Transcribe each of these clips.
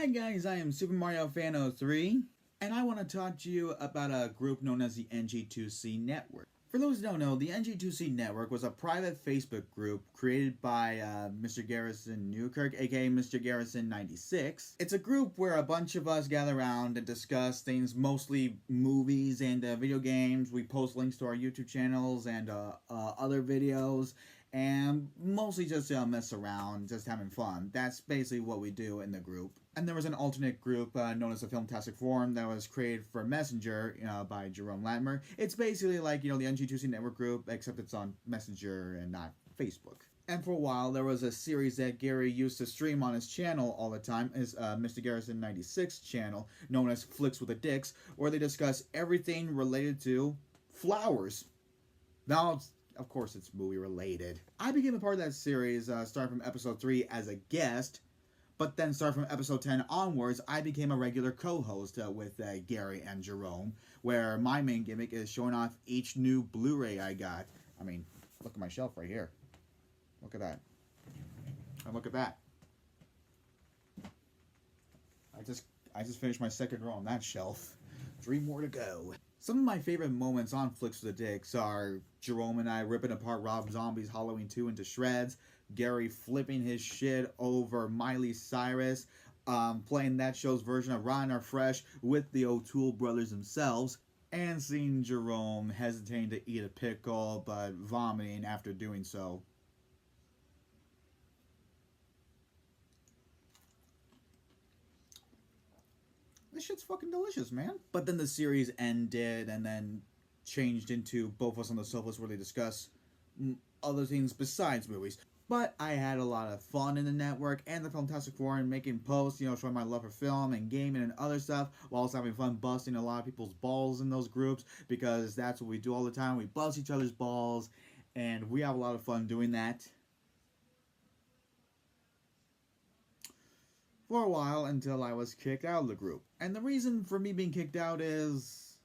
Hi guys, I am Super Mario Fan 03, and I want to talk to you about a group known as the NG2C Network. For those who don't know, the NG2C Network was a private Facebook group created by Mr. Garrison Newkirk, aka Mr. Garrison 96. It's a group where a bunch of us gather around and discuss things, mostly movies and video games. We post links to our YouTube channels and other videos, and mostly just mess around, just having fun. That's basically what we do in the group. And there was an alternate group known as the Filmtastic Forum that was created for Messenger by Jerome Latimer. It's basically like, the NG2C Network group, except it's on Messenger and not Facebook. And for a while, there was a series that Gary used to stream on his channel all the time, his Mr. Garrison 96 channel, known as Flicks with the Dicks, where they discuss everything related to flowers. Now, of course, it's movie related. I became a part of that series starting from episode 3 as a guest, but then starting from episode 10 onwards, I became a regular co-host with Gary and Jerome, where my main gimmick is showing off each new Blu-ray I got. I mean, look at my shelf right here. Look at that. And look at that. I just finished my second row on that shelf. 3 more to go. Some of my favorite moments on Flicks with the Dicks are Jerome and I ripping apart Rob Zombie's Halloween 2 into shreds, Gary flipping his shit over Miley Cyrus, playing that show's version of Rotten or Fresh with the O'Toole brothers themselves, and seeing Jerome hesitating to eat a pickle but vomiting after doing so. This shit's fucking delicious, man. But then the series ended and then changed into Both of Us on the Sofas, where they discuss other things besides movies. But I had a lot of fun in the network and the Filmtastic Forum, making posts, showing my love for film and gaming and other stuff, while also having fun busting a lot of people's balls in those groups, because that's what we do all the time. We bust each other's balls, and we have a lot of fun doing that. For a while, until I was kicked out of the group. And the reason for me being kicked out is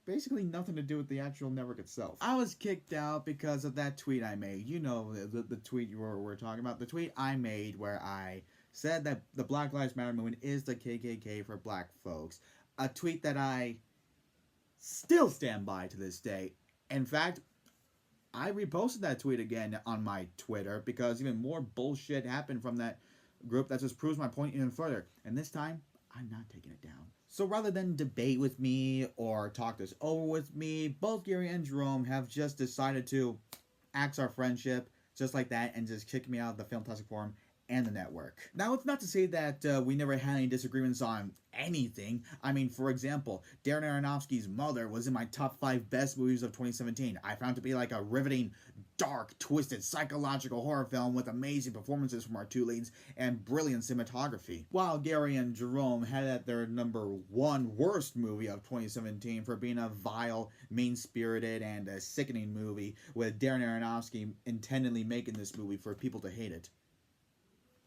basically nothing to do with the actual network itself. I was kicked out because of that tweet I made. You know, the tweet we're talking about. The tweet I made where I said that the Black Lives Matter movement is the KKK for black folks. A tweet that I still stand by to this day. In fact, I reposted that tweet again on my Twitter because even more bullshit happened from that group that just proves my point even further. And this time, I'm not taking it down. So rather than debate with me or talk this over with me, both Gary and Jerome have just decided to axe our friendship just like that and just kick me out of the Filmtastic Forum and the network. Now, it's not to say that we never had any disagreements on anything. I mean, for example, Darren Aronofsky's Mother was in my top 5 best movies of 2017. I found it to be like a riveting, dark, twisted, psychological horror film with amazing performances from our 2 leads and brilliant cinematography. While Gary and Jerome had at their number 1 worst movie of 2017 for being a vile, mean-spirited, and a sickening movie, with Darren Aronofsky intendedly making this movie for people to hate it.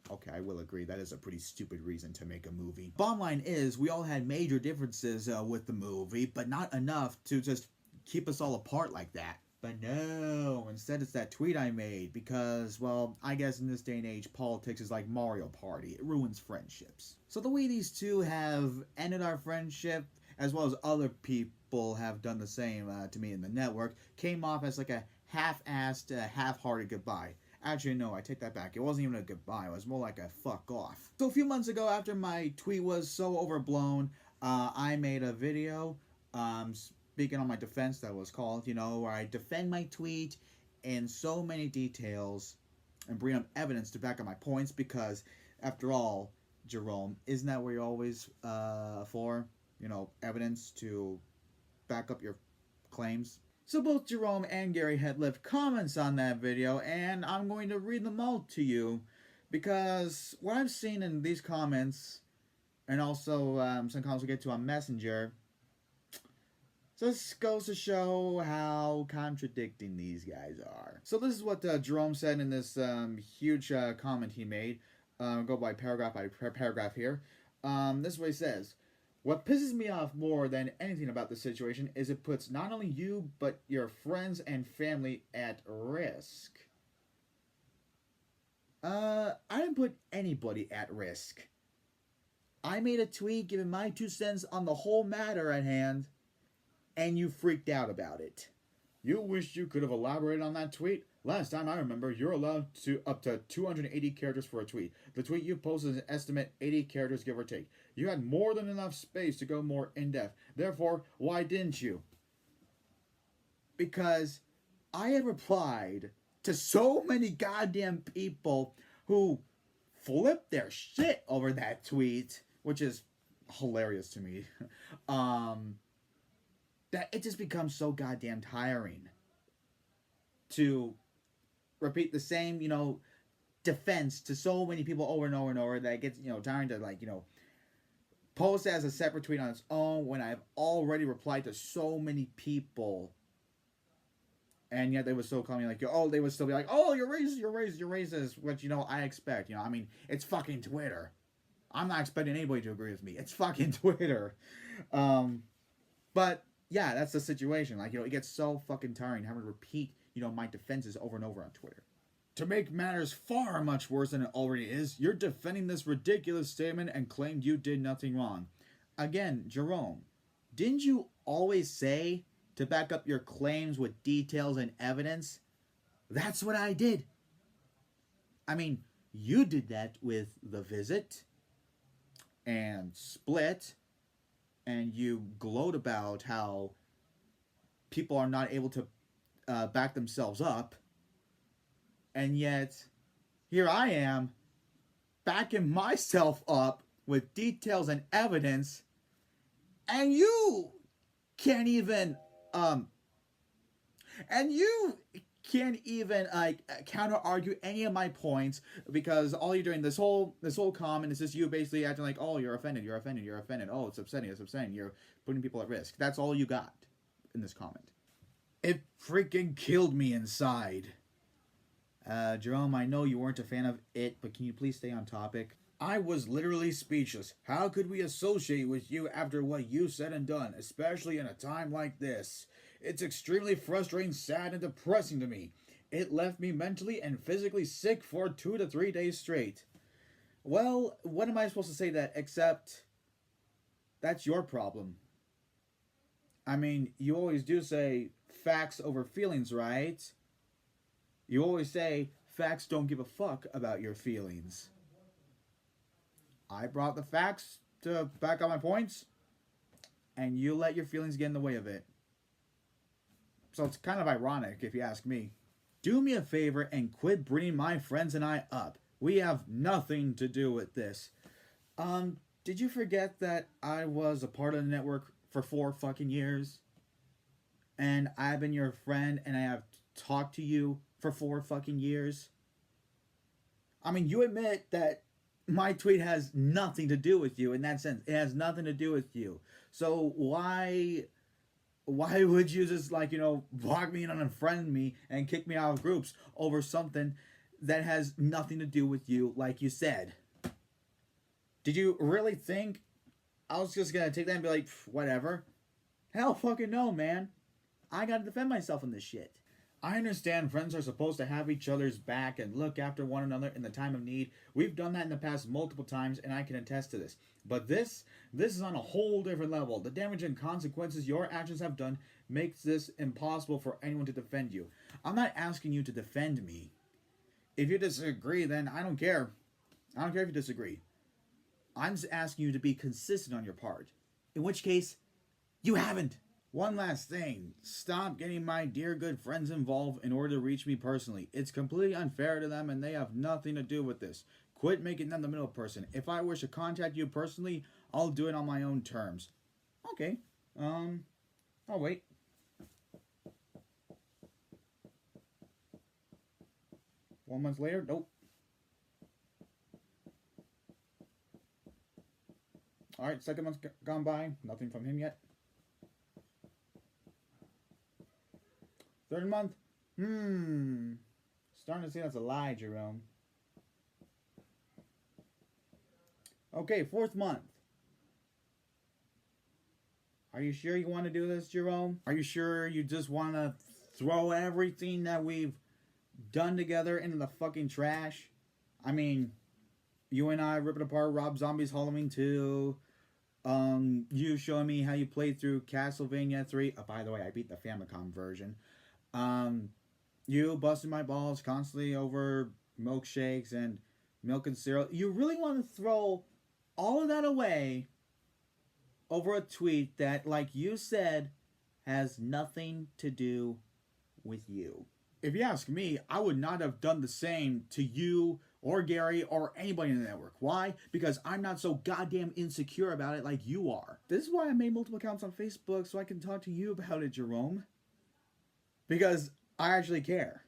Okay, I will agree, that is a pretty stupid reason to make a movie. Bottom line is, we all had major differences with the movie, but not enough to just keep us all apart like that. But no, instead it's that tweet I made, because, well, I guess in this day and age, politics is like Mario Party. It ruins friendships. So the way these two have ended our friendship, as well as other people have done the same to me in the network, came off as like a half-assed, half-hearted goodbye. Actually, no, I take that back. It wasn't even a goodbye. It was more like a fuck off. So a few months ago, after my tweet was so overblown, I made a video speaking on my defense that was called, where I defend my tweet in so many details and bring up evidence to back up my points, because, after all, Jerome, isn't that what you're always for? Evidence to back up your claims? So both Jerome and Gary had left comments on that video, and I'm going to read them all to you, because what I've seen in these comments, and also some comments we'll get to on Messenger, just goes to show how contradicting these guys are. So this is what Jerome said in this huge comment he made. Go by paragraph here. This is what he says. What pisses me off more than anything about this situation is it puts not only you, but your friends and family at risk. I didn't put anybody at risk. I made a tweet giving my 2 cents on the whole matter at hand, and you freaked out about it. You wish you could have elaborated on that tweet? Last time I remember, you're allowed to up to 280 characters for a tweet. The tweet you posted is an estimate 80 characters, give or take. You had more than enough space to go more in-depth. Therefore, why didn't you? Because I had replied to so many goddamn people who flipped their shit over that tweet, which is hilarious to me. That it just becomes so goddamn tiring to repeat the same, defense to so many people over and over and over that it gets, tiring to, post as a separate tweet on its own when I've already replied to so many people. And yet they would still call me they would still be like, oh, you're racist, you're racist, you're racist, which, I expect. It's fucking Twitter. I'm not expecting anybody to agree with me. It's fucking Twitter. But yeah, that's the situation. It gets so fucking tiring having to repeat, my defenses over and over on Twitter. To make matters far much worse than it already is, you're defending this ridiculous statement and claimed you did nothing wrong. Again, Jerome, didn't you always say to back up your claims with details and evidence? That's what I did. You did that with The Visit and Split, and you gloat about how people are not able to back themselves up, and yet here I am backing myself up with details and evidence, and you can't even counter argue any of my points, because all you're doing this whole comment is just you basically acting like, oh, you're offended, oh, it's upsetting, you're putting people at risk. That's all you got in this comment. It freaking killed me inside. Jerome, I know you weren't a fan of it, but can you please stay on topic? I was literally speechless. How could we associate with you after what you said and done, especially in a time like this? It's extremely frustrating, sad, and depressing to me. It left me mentally and physically sick for 2 to 3 days straight. Well, what am I supposed to say to that except that's your problem? You always do say facts over feelings, right? You always say facts don't give a fuck about your feelings. I brought the facts to back up my points, and you let your feelings get in the way of it. So it's kind of ironic, if you ask me. Do me a favor and quit bringing my friends and I up. We have nothing to do with this. Did you forget that I was a part of the network for 4 fucking years? And I've been your friend, and I have talked to you for 4 fucking years? You admit that my tweet has nothing to do with you in that sense. It has nothing to do with you. So why would you just block me and unfriend me and kick me out of groups over something that has nothing to do with you, like you said? Did you really think I was just gonna take that and be like, whatever? Hell fucking no, man. I gotta defend myself in this shit. I understand friends are supposed to have each other's back and look after one another in the time of need. We've done that in the past multiple times, and I can attest to this. But this is on a whole different level. The damage and consequences your actions have done makes this impossible for anyone to defend you. I'm not asking you to defend me. If you disagree, then I don't care. I don't care if you disagree. I'm just asking you to be consistent on your part. In which case, you haven't. One last thing. Stop getting my dear good friends involved in order to reach me personally. It's completely unfair to them, and they have nothing to do with this. Quit making them the middle person. If I wish to contact you personally, I'll do it on my own terms. Okay. I'll wait. One month later? Nope. Alright, second month's gone by. Nothing from him yet. Third month? Starting to see that's a lie, Jerome. Okay, 4th month. Are you sure you want to do this, Jerome? Are you sure you just want to throw everything that we've done together into the fucking trash? I mean, you and I ripping apart Rob Zombie's Halloween 2. You showing me how you played through Castlevania 3. Oh, by the way, I beat the Famicom version. Um, you busting my balls constantly over milkshakes and milk and cereal. You really want to throw all of that away over a tweet that, like you said, has nothing to do with you. If you ask me, I would not have done the same to you or Gary or anybody in the network. Why? Because I'm not so goddamn insecure about it like you are. This is why I made multiple accounts on Facebook so I can talk to you about it, Jerome. Because I actually care.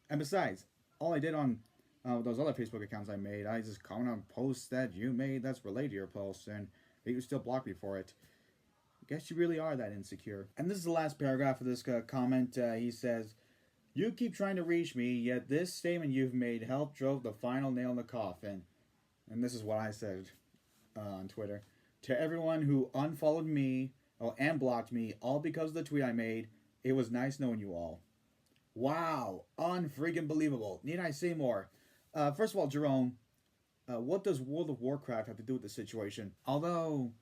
And besides, all I did on those other Facebook accounts I made, I just comment on posts that you made that's related to your posts, and you still block me for it. I guess you really are that insecure. And this is the last paragraph of this comment. He says, "You keep trying to reach me, yet this statement you've made helped drove the final nail in the coffin." And this is what I said on Twitter. "To everyone who unfollowed me and blocked me, all because of the tweet I made, it was nice knowing you all." Wow, unfreaking believable. Need I say more? First of all, Jerome, what does World of Warcraft have to do with the situation? Although,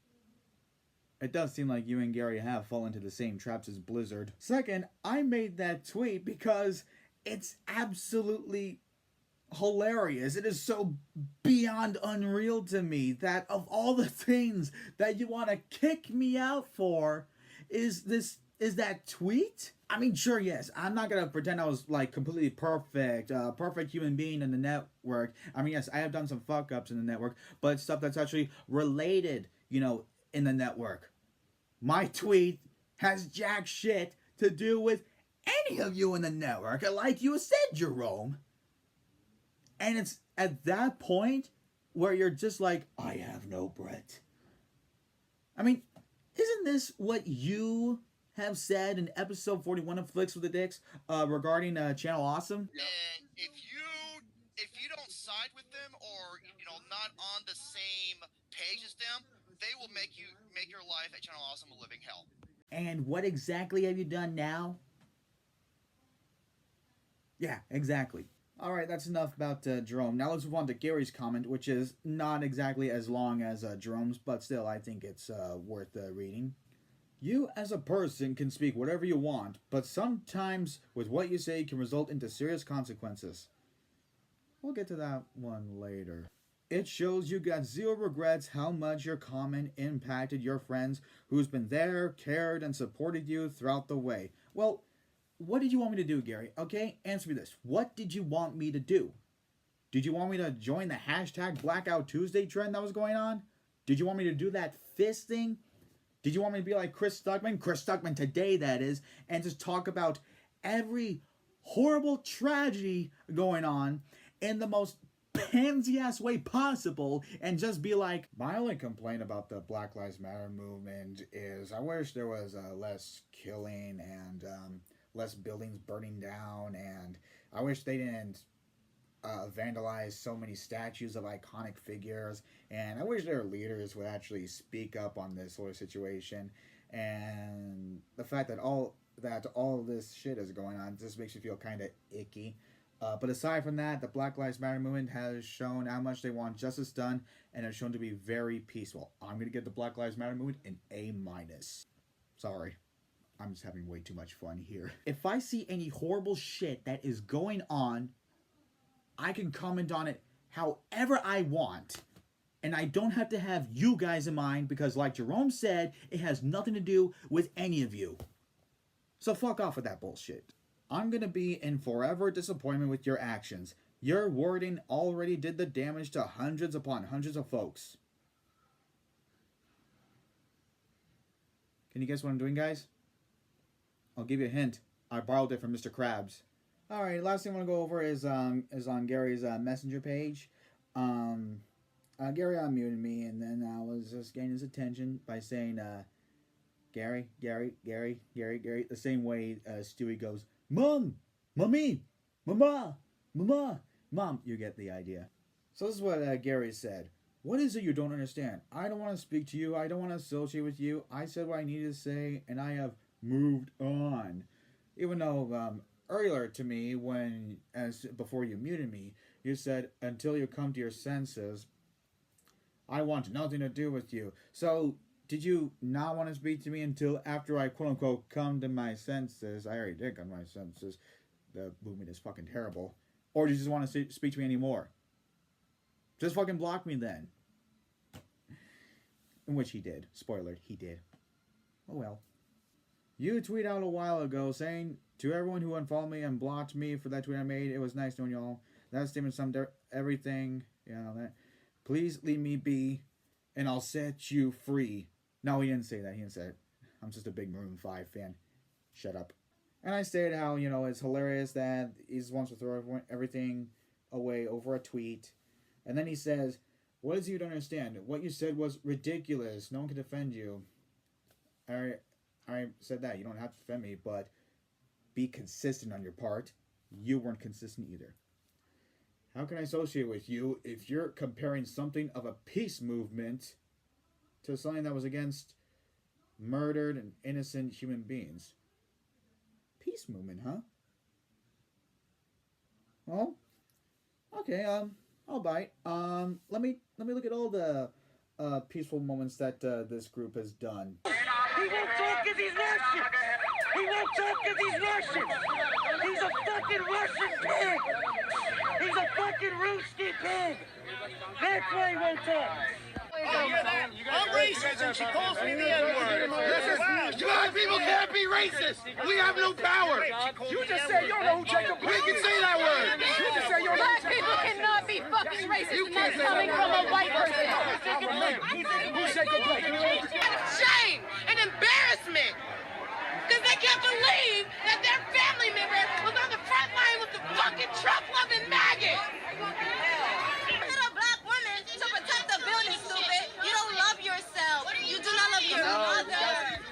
it does seem like you and Gary have fallen into the same traps as Blizzard. Second, I made that tweet because it's absolutely hilarious. It is so beyond unreal to me that of all the things that you want to kick me out for, is that tweet? I mean, sure, yes. I'm not gonna pretend I was like completely perfect, perfect human being in the network. I mean, yes, I have done some fuck ups in the network, but stuff that's actually related, in the network. My tweet has jack shit to do with any of you in the network, like you said, Jerome. And it's at that point where you're just like, I have no breath. I mean, isn't this what you have said in episode 41 of Flicks with the Dicks regarding Channel Awesome? And if you don't side with them or not on the same page as them, they will make your life at Channel Awesome a living hell. And what exactly have you done now? Yeah, exactly. Alright, that's enough about Jerome. Now let's move on to Gary's comment, which is not exactly as long as Jerome's, but still I think it's worth reading. "You as a person can speak whatever you want, but sometimes with what you say can result into serious consequences." We'll get to that one later. "It shows you got zero regrets how much your comment impacted your friends who's been there, cared, and supported you throughout the way." Well, what did you want me to do, Gary? Okay, answer me this. What did you want me to do? Did you want me to join the hashtag Blackout Tuesday trend that was going on? Did you want me to do that fist thing? Did you want me to be like Chris Stuckman today, that is, and just talk about every horrible tragedy going on in the most pansy-ass way possible and just be like, my only complaint about the Black Lives Matter movement is I wish there was less killing and less buildings burning down, and I wish they didn't vandalize so many statues of iconic figures, and I wish their leaders would actually speak up on this sort of situation. And the fact that all this shit is going on just makes me feel kind of icky. But aside from that, the Black Lives Matter movement has shown how much they want justice done, and has shown to be very peaceful. I'm gonna give the Black Lives Matter movement an A-. Sorry. I'm just having way too much fun here. If I see any horrible shit that is going on, I can comment on it however I want. And I don't have to have you guys in mind because, like Jerome said, it has nothing to do with any of you. So fuck off with that bullshit. "I'm gonna be in forever disappointment with your actions. Your wording already did the damage to hundreds upon hundreds of folks." Can you guess what I'm doing, guys? I'll give you a hint. I borrowed it from Mr. Krabs. Alright, last thing I want to go over is on Gary's messenger page. Gary unmuted me, and then I was just getting his attention by saying, Gary, the same way Stewie goes, "Mom! Mommy! Mama! Mama! Mom!" You get the idea. So this is what Gary said. "What is it you don't understand? I don't want to speak to you. I don't want to associate with you. I said what I needed to say, and I have moved on." Even though earlier to me, before you muted me, You said, until you come to your senses, I want nothing to do with you. So, did you not want to speak to me until after I quote unquote come to my senses? I already did come to my senses. The movement is fucking terrible. Or do you just want to speak to me anymore? Just fucking block me then. In which he did. Spoiler, he did. Oh well. You tweeted out a while ago saying, to everyone who unfollowed me and blocked me for that tweet I made, it was nice knowing y'all. That statement summed everything. That. Please leave me be, and I'll set you free. No, he didn't say that. He didn't say it. I'm just a big Maroon 5 fan. Shut up. And I stated how, it's hilarious that he just wants to throw everything away over a tweet. And then he says, what is you to understand? What you said was ridiculous. No one can defend you. I said that. You don't have to defend me, but be consistent on your part. You weren't consistent either. How can I associate with you if you're comparing something of a peace movement to something that was against murdered and innocent human beings? Peace movement, huh? Well, okay, I'll bite. Let me look at all the peaceful moments that this group has done. He won't talk because he's Russian! He won't talk because he's Russian! He's a fucking Russian pig! He's a fucking Ruski pig! That's why he won't talk! I'm racist and she calls me the N-word. Black people can't be racist. We have no power. You just said you don't know who Jacob Blake can say that word. You just said you don't know. Black people cannot be fucking racist, and that's coming from a white person. Who's Jacob Blake? Shame and embarrassment. Because they can't believe that their family member was on the front line with the fucking Trump-loving maggot. You're a black woman to protect the building, stupid. You don't love yourself. You do not love your mother.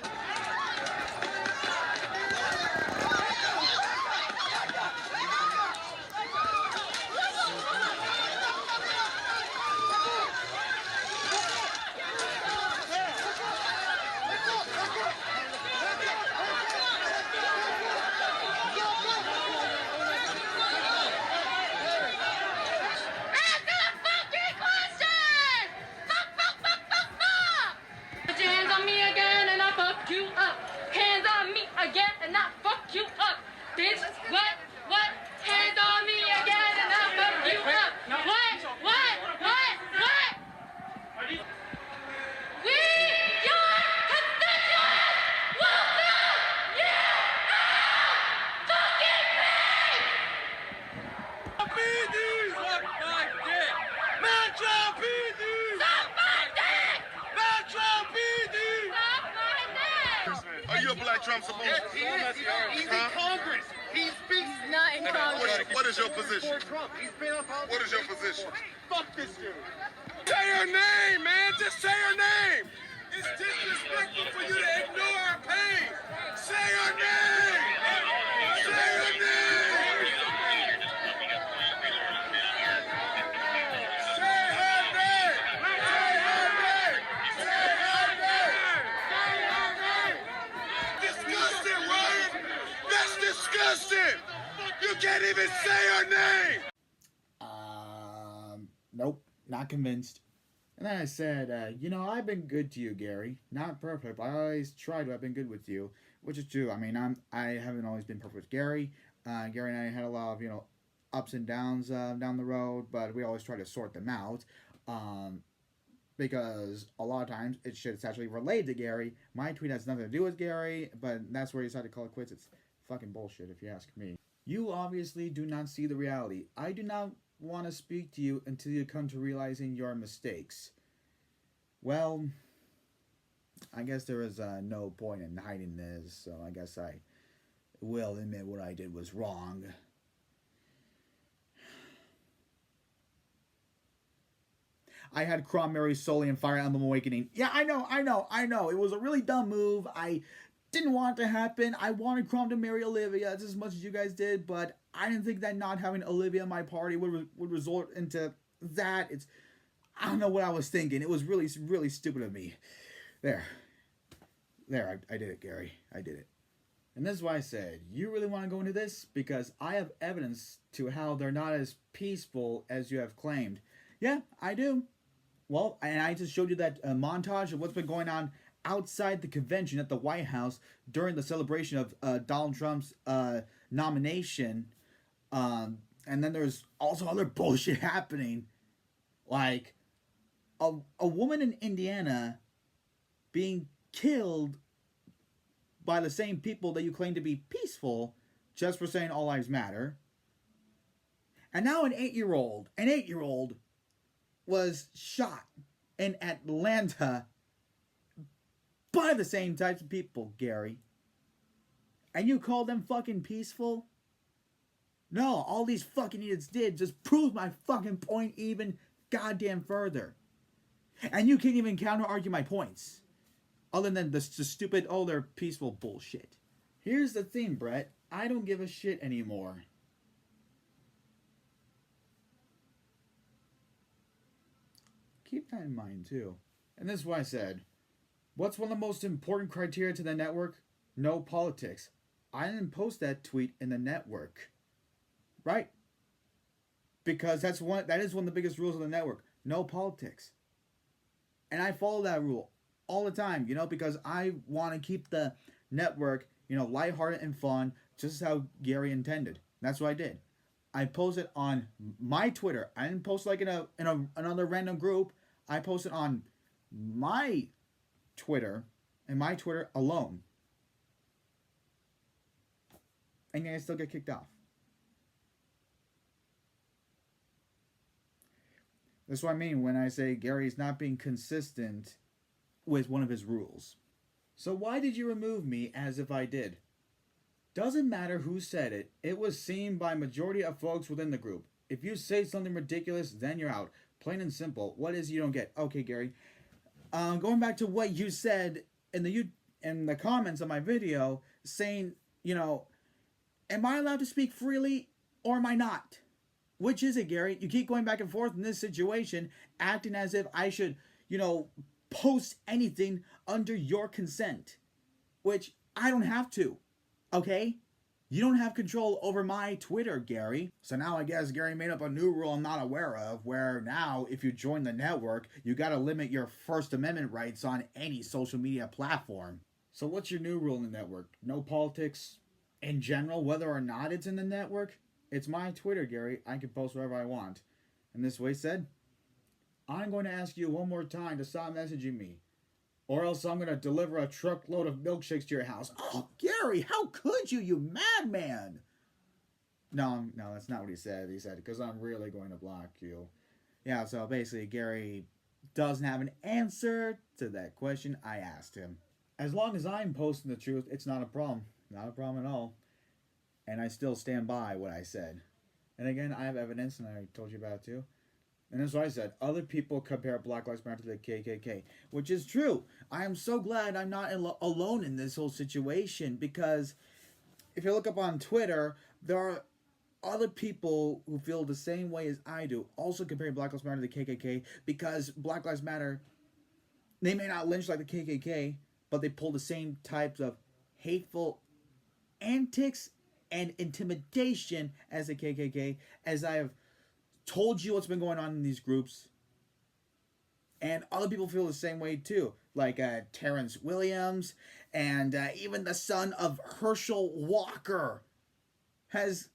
Are you a black Trump supporter? Yes, he is. He's in Congress. He speaks. Not in Congress. What is your position? He's been on Congress. What is your position? Fuck this dude. Say her name, man. Just say her name. It's disrespectful for you to ignore our pain. Say her name. Say her name. Say her name. Say her name. Say her name. Say her name. Disgusting, Ryan. That's disgusting. You can't even say her name. Nope, not convinced. And then I said, I've been good to you, Gary. Not perfect, but I always try to have been good with you, which is true. I mean, I haven't always been perfect with Gary. Gary and I had a lot of, ups and downs down the road, but we always try to sort them out. Because a lot of times it should actually relate to Gary. My tweet has nothing to do with Gary, but that's where he decided to call it quits. It's fucking bullshit, if you ask me. You obviously do not see the reality. I do not want to speak to you until you come to realizing your mistakes. Well, I guess there is no point in hiding this, so I guess I will admit what I did was wrong. I had Cranberry Solely and Fire Emblem Awakening. Yeah, I know. It was a really dumb move. I didn't want it to happen. I wanted Crom to marry Olivia just as much as you guys did, but I didn't think that not having Olivia in my party would result into that. I don't know what I was thinking. It was really, really stupid of me. There, I did it, Gary. I did it. And this is why I said, you really want to go into this? Because I have evidence to how they're not as peaceful as you have claimed. Yeah, I do. Well, and I just showed you that montage of what's been going on outside the convention at the White House during the celebration of Donald Trump's nomination. And then there's also other bullshit happening. Like a woman in Indiana being killed by the same people that you claim to be peaceful just for saying all lives matter. And now an 8-year-old was shot in Atlanta by the same types of people, Gary. And you call them fucking peaceful? No, all these fucking idiots did just prove my fucking point even goddamn further. And you can't even counter argue my points. Other than the stupid, oh, they're peaceful bullshit. Here's the thing, Brett. I don't give a shit anymore. Keep that in mind, too. And this is why I said, what's one of the most important criteria to the network? No politics. I didn't post that tweet in the network. Right? Because that is one of the biggest rules of the network. No politics. And I follow that rule all the time, because I want to keep the network, lighthearted and fun, just as how Gary intended. That's what I did. I posted on my Twitter. I didn't post like in another random group. I posted on my Twitter and my Twitter alone. And I still get kicked off. That's what I mean when I say Gary's not being consistent with one of his rules. So why did you remove me as if I did? Doesn't matter who said it. It was seen by majority of folks within the group. If you say something ridiculous, then you're out. Plain and simple. What is you don't get? Okay, Gary. Going back to what you said in the comments of my video, saying, am I allowed to speak freely or am I not? Which is it, Gary? You keep going back and forth in this situation, acting as if I should, post anything under your consent. Which I don't have to. Okay? You don't have control over my Twitter, Gary. So now I guess Gary made up a new rule I'm not aware of, where now if you join the network, you gotta limit your First Amendment rights on any social media platform. So what's your new rule in the network? No politics in general, whether or not it's in the network? It's my Twitter, Gary. I can post wherever I want. And this way said, I'm going to ask you one more time to stop messaging me. Or else I'm going to deliver a truckload of milkshakes to your house. Oh, Gary, how could you, you madman? No, that's not what he said. He said, because I'm really going to block you. Yeah, so basically, Gary doesn't have an answer to that question I asked him. As long as I'm posting the truth, it's not a problem. Not a problem at all. And I still stand by what I said. And again, I have evidence, and I told you about it too. And that's what I said. Other people compare Black Lives Matter to the KKK, which is true. I am so glad I'm not alone in this whole situation, because if you look up on Twitter, there are other people who feel the same way as I do, also comparing Black Lives Matter to the KKK, because Black Lives Matter, they may not lynch like the KKK, but they pull the same types of hateful antics and intimidation as the KKK, as I have told you what's been going on in these groups. And other people feel the same way too, like Terrence Williams, and even the son of Herschel Walker has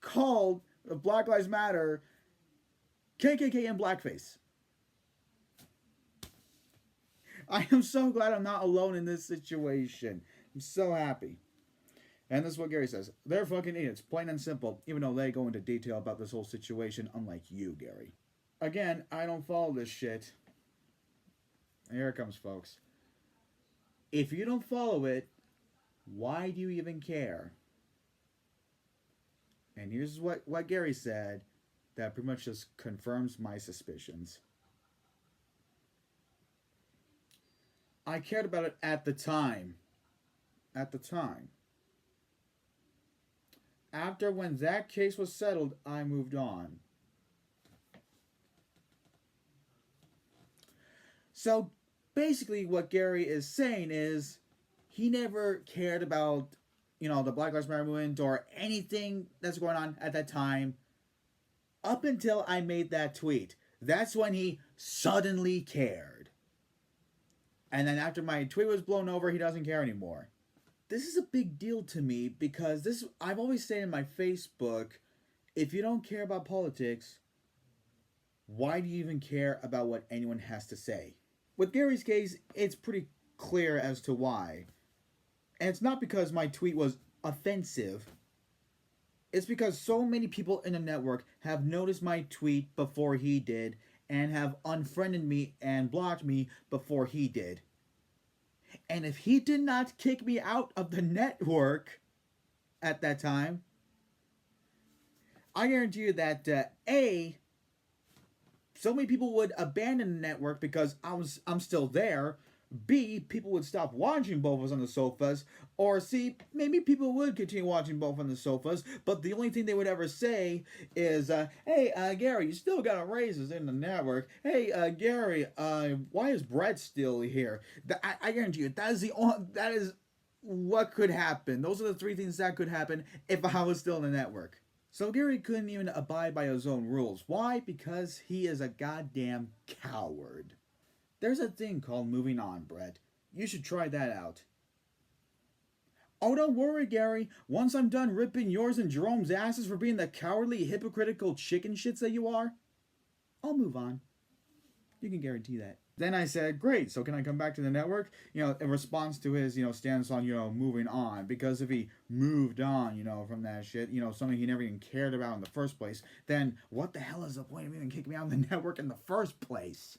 called Black Lives Matter KKK and blackface. I am so glad I'm not alone in this situation. I'm so happy. And this is what Gary says. They're fucking idiots, plain and simple, even though they go into detail about this whole situation, unlike you, Gary. Again, I don't follow this shit. And here it comes, folks. If you don't follow it, why do you even care? And here's what Gary said that pretty much just confirms my suspicions. I cared about it at the time. At the time. After when that case was settled, I moved on. So basically what Gary is saying is he never cared about, the Black Lives Matter movement or anything that's going on at that time up until I made that tweet. That's when he suddenly cared. And then after my tweet was blown over, he doesn't care anymore. This is a big deal to me because I've always said in my Facebook, if you don't care about politics, why do you even care about what anyone has to say? With Gary's case, it's pretty clear as to why. And it's not because my tweet was offensive. It's because so many people in the network have noticed my tweet before he did and have unfriended me and blocked me before he did. And if he did not kick me out of the network at that time, I guarantee you that so many people would abandon the network because I'm still there. B, people would stop watching both of us on the sofas. Or C, maybe people would continue watching both on the sofas, but the only thing they would ever say is, hey, Gary, you still got raises in the network. Hey, Gary, why is Brett still here? I guarantee you, that is what could happen. Those are the three things that could happen if I was still in the network. So Gary couldn't even abide by his own rules. Why? Because he is a goddamn coward. There's a thing called moving on, Brett. You should try that out. Oh, don't worry, Gary. Once I'm done ripping yours and Jerome's asses for being the cowardly, hypocritical chicken shits that you are, I'll move on. You can guarantee that. Then I said, great, so can I come back to the network? In response to his, stance on, moving on. Because if he moved on, from that shit, something he never even cared about in the first place, then what the hell is the point of even kicking me out of the network in the first place?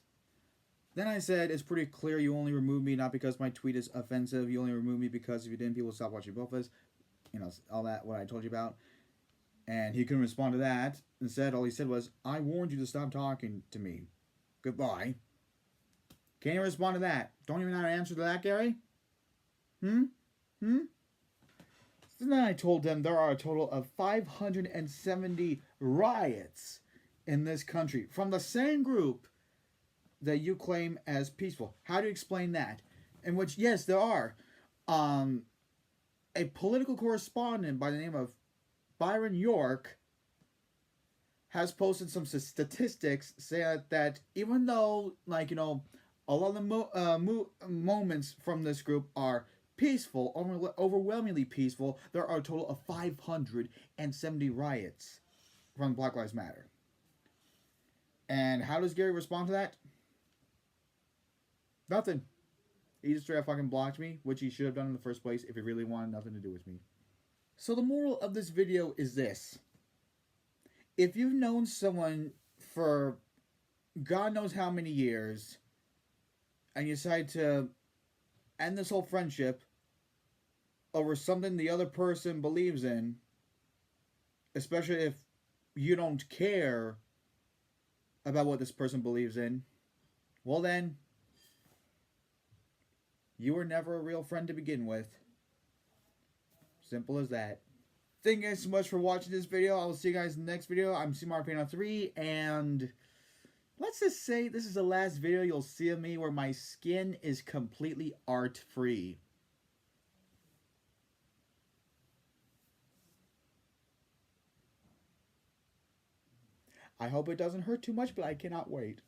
Then I said, it's pretty clear you only removed me not because my tweet is offensive. You only removed me because if you didn't, people would stop watching both of us. All that, what I told you about. And he couldn't respond to that. Instead, all he said was, I warned you to stop talking to me. Goodbye. Can't even respond to that. Don't even know how to answer to that, Gary? So then I told him there are a total of 570 riots in this country from the same group that you claim as peaceful. How do you explain that? In which, yes, there are. A political correspondent by the name of Byron York has posted some statistics saying that even though, a lot of the moments from this group are peaceful, overwhelmingly peaceful, there are a total of 570 riots from Black Lives Matter. And how does Gary respond to that? Nothing. He just straight up fucking blocked me, which he should have done in the first place if he really wanted nothing to do with me. So the moral of this video is this. If you've known someone for God knows how many years, and you decide to end this whole friendship over something the other person believes in, especially if you don't care about what this person believes in, well then, you were never a real friend to begin with. Simple as that. Thank you guys so much for watching this video. I will see you guys in the next video. I'm CMarPano3, and let's just say this is the last video you'll see of me where my skin is completely art-free. I hope it doesn't hurt too much, but I cannot wait.